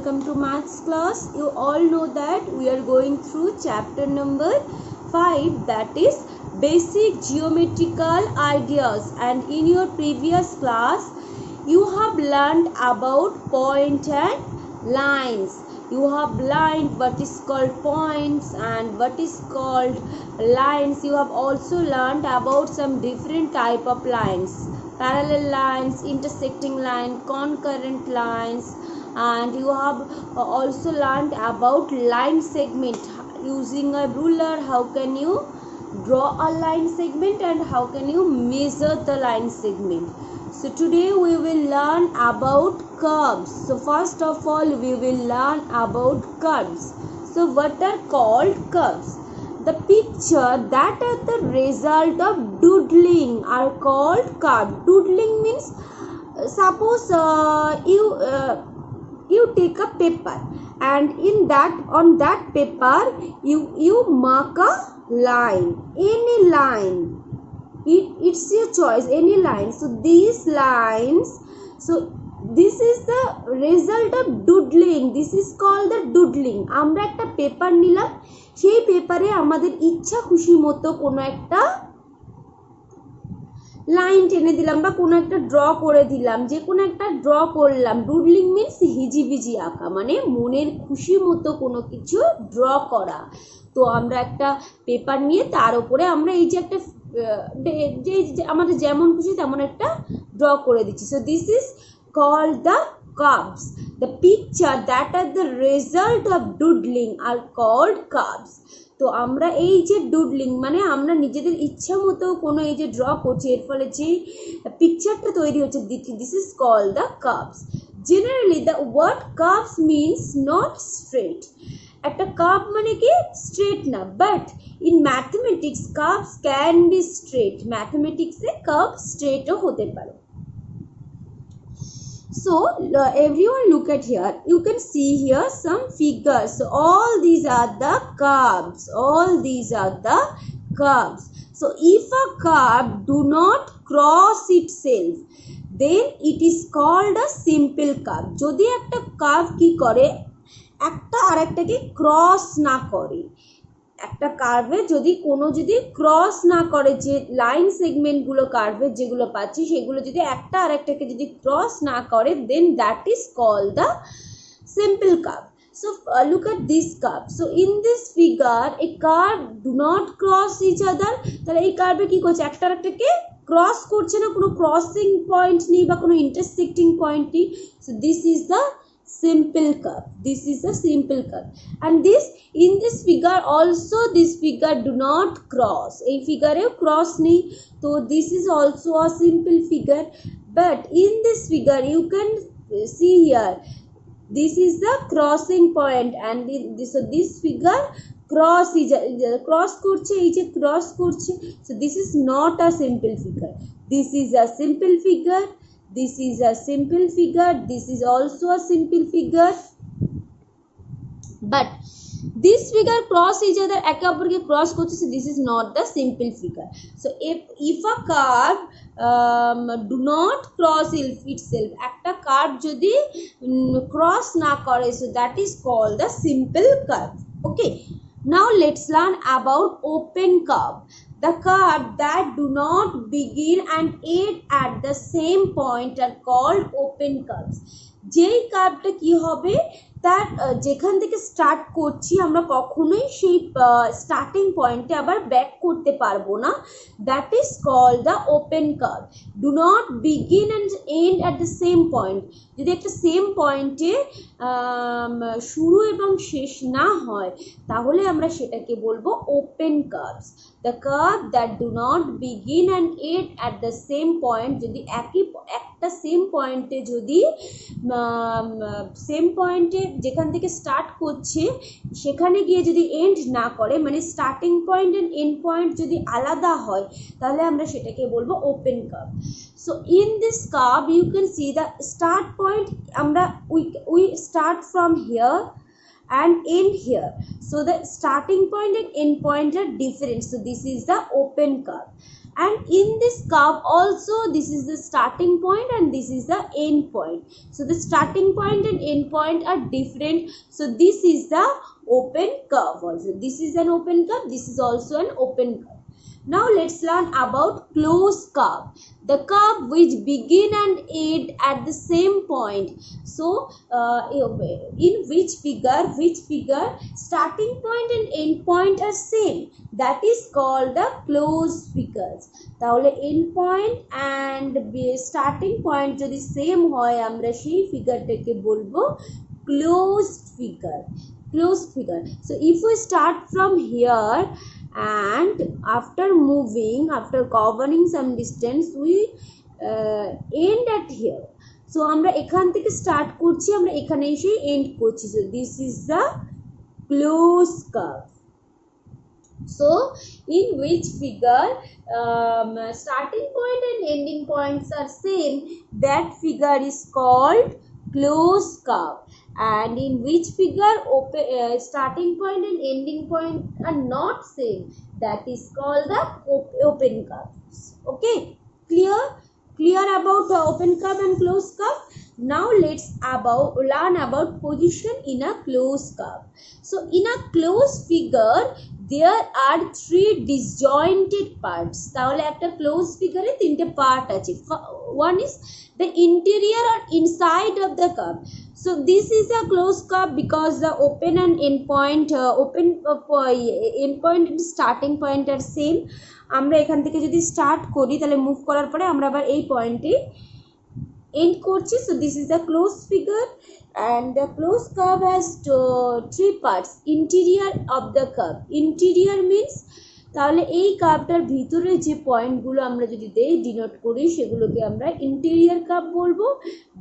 welcome to maths class. You all know that we are going through chapter number 5, that is basic geometrical ideas, and in your previous class you have learned about point and lines. You have learned what is called points and what is called lines. You have also learned about some different type of lines: parallel lines, intersecting line, concurrent lines, and you have also learned about line segment. Using a ruler, how can you draw a line segment and how can you measure the line segment. So today we will learn about curves. So first of all we will learn about curves. So what are called curves? The picture that are the result of doodling are called curve. Doodling means suppose you take a paper, and on that paper you mark a line, any line. It's your choice, any line. So these lines, so this is the result of doodling. This is called the doodling. আমরা একটা paper নিলাম, সেই পেপারে আমাদের ইচ্ছা খুশি মতো কোনো একটা লাইন টেনে দিলাম বা কোনো একটা ড্র করে দিলাম, যে কোনো একটা ড্র করলাম। ডুডলিং মিন্স হিজিবিজি আঁকা, মানে মনের খুশি মতো কোনো কিছু ড্র করা। তো আমরা একটা পেপার নিয়ে তার উপরে আমরা এই যে একটা যে আমাদের যেমন খুশি তেমন একটা ড্র করে দিচ্ছি। So this is called the curves. The picture that are the result of doodling are called curves. তো আমরা এই যে ডুডলিং মানে আমরা নিজেদের ইচ্ছা মতো কোনো এই যে ড্র করছি, এর ফলে যে পিকচারটা তৈরি হচ্ছে, this is called the curves. Generally the word curves means not straight. একটা কার্ভ মানে কি স্ট্রেট না, but in mathematics curves can be straight. ম্যাথমেটিক্সে কার্ভ স্ট্রেটও হতে পারে। So everyone look at here, you can see here some figures. So all these are the curves, all these are the curves. So if a curve do not cross itself, then it is called a simple curve. যদি একটা curve কি করে, একটা আরেকটাকে cross না করে, একটা কার্ভে যদি cross না করে, যে লাইন সেগমেন্টগুলো কার্ভের যেগুলো পাচ্ছি সেগুলো যদি একটা আরেকটাকে যদি ক্রস না করে, then that is called the simple curve. So look at this curve. So in this figure a curve do not cross each other. তাহলে এই কার্ভে কি করছে, একটা আরেকটাকে ক্রস করছে না, কোনো ক্রসিং পয়েন্ট নেই বা কোনো ইন্টারসেক্টিং পয়েন্ট নেই। So this is the simple curve. This is a simple curve, and this in this figure also, this figure do not cross. A figure cross nahi, so this is also a simple figure. But in this figure you can see here, this is the crossing point, and so this figure cross korche, ei je cross korche. So this is not a simple figure. This is a simple figure. This is a simple figure. This is also a simple figure. But this figure cross each other, একে অপরকে cross করছে, so this is not the simple figure. So if a curve do not cross itself, একটা curve যদি cross না করে, so that is called the simple curve. Okay, now let's learn about open curve. The curve that do not begin and end at the same point are called open curves. যেই কার্ভটা কি হবে, তার যেখান থেকে start করছি আমরা কখনোই সেই স্টার্টিং পয়েন্টে আবার ব্যাক করতে পারবো না, that is called the open curve. Do not begin and end at the same point. যদি একটা সেম পয়েন্টে শুরু এবং শেষ না হয়, তাহলে আমরা সেটাকে বলবো open curves. The curve that do not begin and end at the same point, যদি একটা সেম পয়েন্টে যদি সেম পয়েন্টে যেখান থেকে স্টার্ট করছে সেখানে গিয়ে যদি এন্ড না করে, মানে starting point end end point যদি আলাদা হয়, তাহলে আমরা সেটাকে বলবো open curve. So in this curve you can see the start point, আমরা we start from here and end here. So the starting point and end point are different. So this is the open curve. and in this curve also this is the starting point and this is the end point. So the starting point and end point are different. So this is the open curve also. This is an open curve, this is also an open curve. Now let's learn about closed curve, the curve which begin and end at the same point. So in which figure starting point and end point are same, that is called the closed figures. তাহলে end point and starting point যদি same হয় আমরা সেই ফিগারটাকে বলবো closed figure. So if we start from here and after covering some distance we end at here. So আমরা এখান থেকে start করছি, আমরা এখানে এসে এন্ড করছি. So this is the closed curve. So in which figure starting point and ending points are same, that figure is called closed curve. And in which figure starting point and ending point are not same, that is called the open curves. Okay, clear about the open curve and closed curve. Now let's learn about position in a closed curve. So in a closed figure there are three disjointed parts. তাহলে একটা closed figure এ তিনটে part আছে. One is the interior or inside of the curve. So this is a closed curve because the open and end point end point and starting point are same. আমরা এখান থেকে যদি start করি তাহলে move করার পরে আমরা আবার এই পয়েন্টে এন্ড করছি. So this is the closed figure and the closed curve has three parts. Interior of the curve, interior means তাহলে এই কার্ভটার ভিতরে যে পয়েন্টগুলো আমরা যদি দেই ডিনোট করি সেগুলোকে আমরা ইন্টেরিয়র কার্ভ বলবো.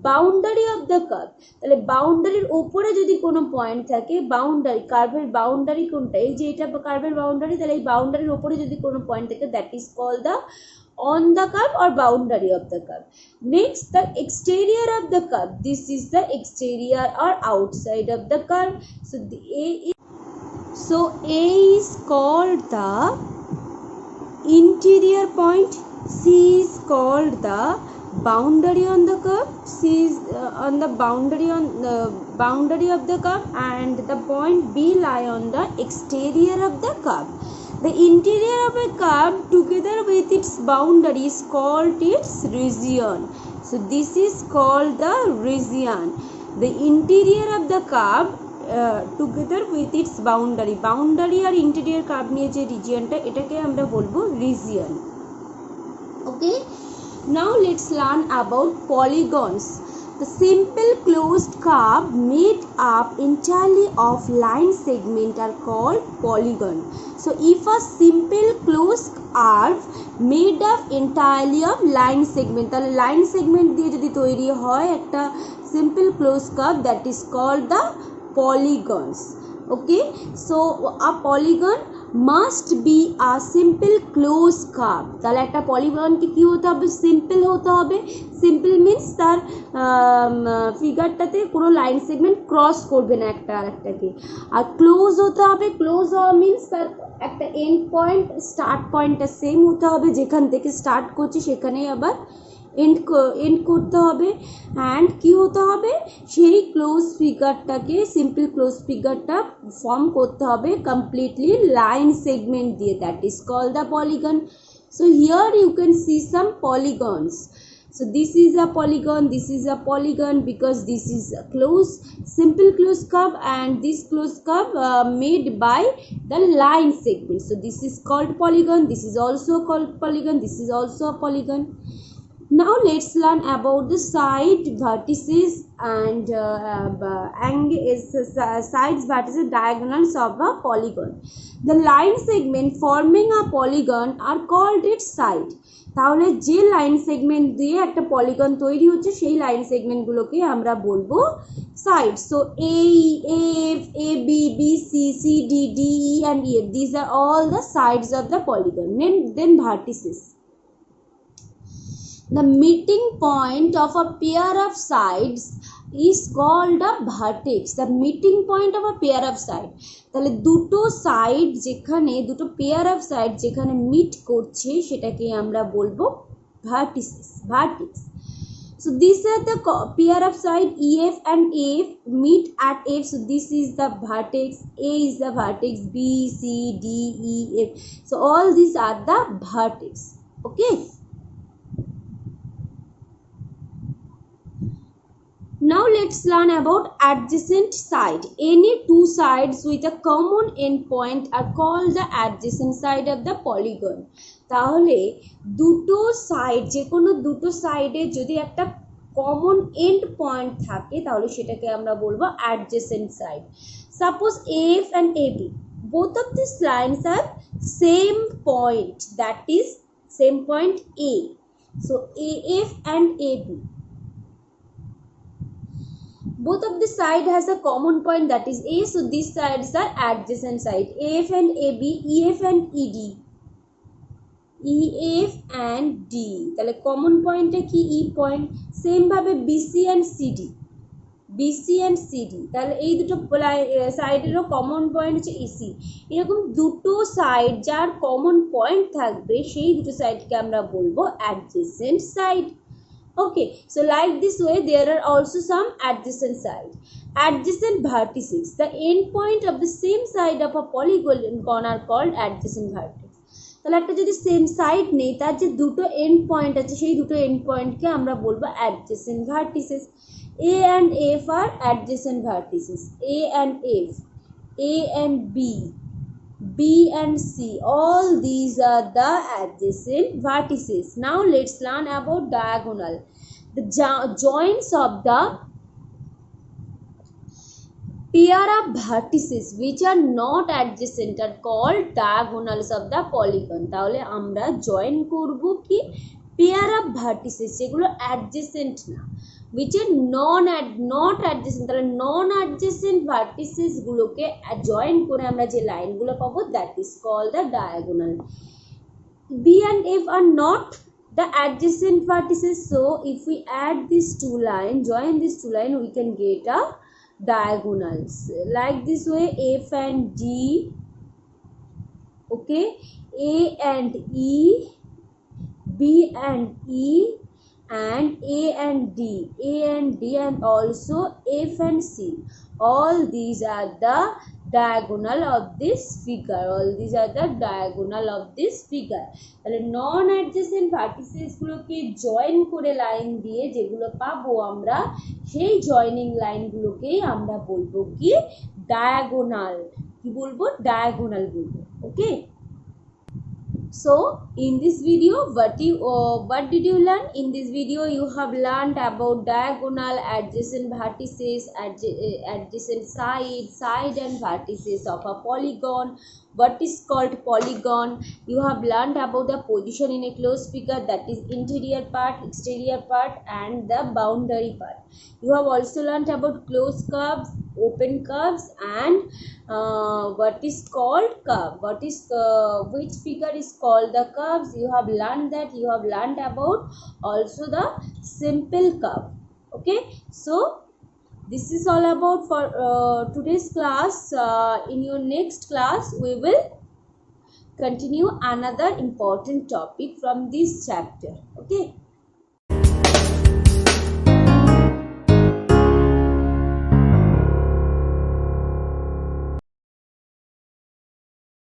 বাউন্ডারি অফ দ্য কার্ভ, তাহলে বাউন্ডারির ওপরে যদি কোনো পয়েন্ট থাকে, বাউন্ডারি কার্ভের বাউন্ডারি কোনটা, এই যে এটা কার্ভের বাউন্ডারি, তাহলে এই বাউন্ডারির ওপরে যদি কোনো পয়েন্ট থাকে that is called the on the curve or boundary of the curve. Next, the exterior of the curve, this is the exterior or outside of the curve. So A is called the interior point, C is called the boundary on the curve, C is on the boundary of the curve, and the point B lie on the exterior of the curve. The interior of a curve together with its boundary is called its region. So this is called the region. The interior of the curve together with its boundary আর interior curve নিয়ে যে রিজিয়নটা এটাকে আমরা বলবো region. Okay, now let's learn about polygons. The simple closed curve made up entirely of line segment are called polygon. So if a simple closed curve made up entirely of line segment, তাহলে line segment দিয়ে যদি তৈরি হয় একটা simple closed curve, that is called the polygons. Okay, so a polygon must be a simple closed curve. তাহলে একটা পলিগনকে কি হতে হবে, সিম্পল হতে হবে. সিম্পল মিন্স তার ফিগারটাতে কোনো লাইন সেগমেন্ট ক্রস করবে না একটা আরেকটাকে. আর ক্লোজ হতে হবে, ক্লোজ হওয়া মিন্স তার একটা এন্ড পয়েন্ট স্টার্ট পয়েন্টটা সেম হতে হবে, যেখান থেকে স্টার্ট করছি সেখানেই আবার এন্ড করতে হবে. অ্যান্ড কি হতে হবে, সেই ক্লোজ ফিগারটাকে সিম্পল ক্লোজ ফিগারটা ফর্ম করতে হবে কমপ্লিটলি লাইন সেগমেন্ট দিয়ে, that is called the polygon. So here you can see some polygons. So this is a polygon, this is a polygon because this is a simple closed curve, and this closed curve made by the line segment. So this is called polygon, this is also called polygon, this is also a polygon. Now let's learn about the side vertices and sides vertices diagonals of a polygon. The line segment forming a polygon are called its side. তাহলে যে line segment দিয়ে একটা polygon তৈরি হচ্ছে সেই line সেগমেন্টগুলোকে আমরা বলবো side. So A F A B B C C D D E and E F, this are all the sides of the polygon. Then vertices, the meeting point of a pair of sides is called a vertex, the meeting point of a pair of side. তাহলে দুটো side যেখানে দুটো pair of side যেখানে meet করছে সেটাকে আমরা বলবো vertices, vertex. So these are the pair of side EF and AF meet at F. So this is the vertex, A is the vertex, B, C, D, E, F. So all these are the vertex. Okay. Now let's learn about adjacent side. Any two sides with a common endpoint are called the adjacent side of the polygon. তাহলে দুটো side, যে কোনো দুটো সাইডে যদি একটা common end point থাকে তাহলে সেটাকে আমরা বলবো adjacent side. Suppose AF and AB, both of these lines are same point, that is same point A. So AF and AB, both of the side has a common point, that is A. So these sides are adjacent side. AF and AB, EF and ED, EF and D. তাহলে common point কি E point. Same ভাবে BC and CD, BC and CD, তাহলে এই দুটো সাইডেরও common point হচ্ছে EC. এরকম দুটো side যার কমন পয়েন্ট থাকবে সেই দুটো সাইডকে আমরা বলবো adjacent side. Okay, so like this way there are also some adjacent side. Adjacent vertices, the end point of the same side of a polygon are called adjacent vertex. তাহলে একটা যদি same side নেই তার যে দুটো end point আছে সেই দুটো এন্ড পয়েন্টকে আমরা বলবো adjacent vertices. A and F are adjacent vertices. A and F, A and B, B and C, all these are the adjacent vertices. Now let's learn about diagonal. The joints of the pair of vertices which are not adjacent are called diagonals of the polygon. তাহলে আমরা join করব কি pair of vertices যেগুলো adjacent না, which are not adjacent. তাহলে non adjacent vertices গুলোকে join করে আমরা যে লাইনগুলো পাবো that is called the diagonal. B and F are not the adjacent vertices, so if we add these two lines, join these two lines, we can get a diagonals like this way. F and D, okay, A and E, B and E, and A and D, A and D, and also F and C. All these are the diagonal of this figure. All these are the diagonal of this figure. তাহলে নন adjacent vertices গুলোকে join করে line দিয়ে যেগুলো পাবো আমরা সেই joining লাইনগুলোকেই আমরা বলবো কি ডায়াগোনাল. কি বলবো? ডায়াগোনাল বলবো. ওকে. So in this video what did you learn? In this video you have learned about diagonal, adjacent vertices, adjacent side and vertices of a polygon. What is called polygon? You have learned about the position in a closed figure, that is interior part, exterior part, and the boundary part. You have also learned about closed curves, open curves, and what is called curve. What is which figure is called the curves? You have learned that. You have learned about also the simple curve. Okay, so this is all about for today's class. In your next class we will continue another important topic from this chapter. Okay.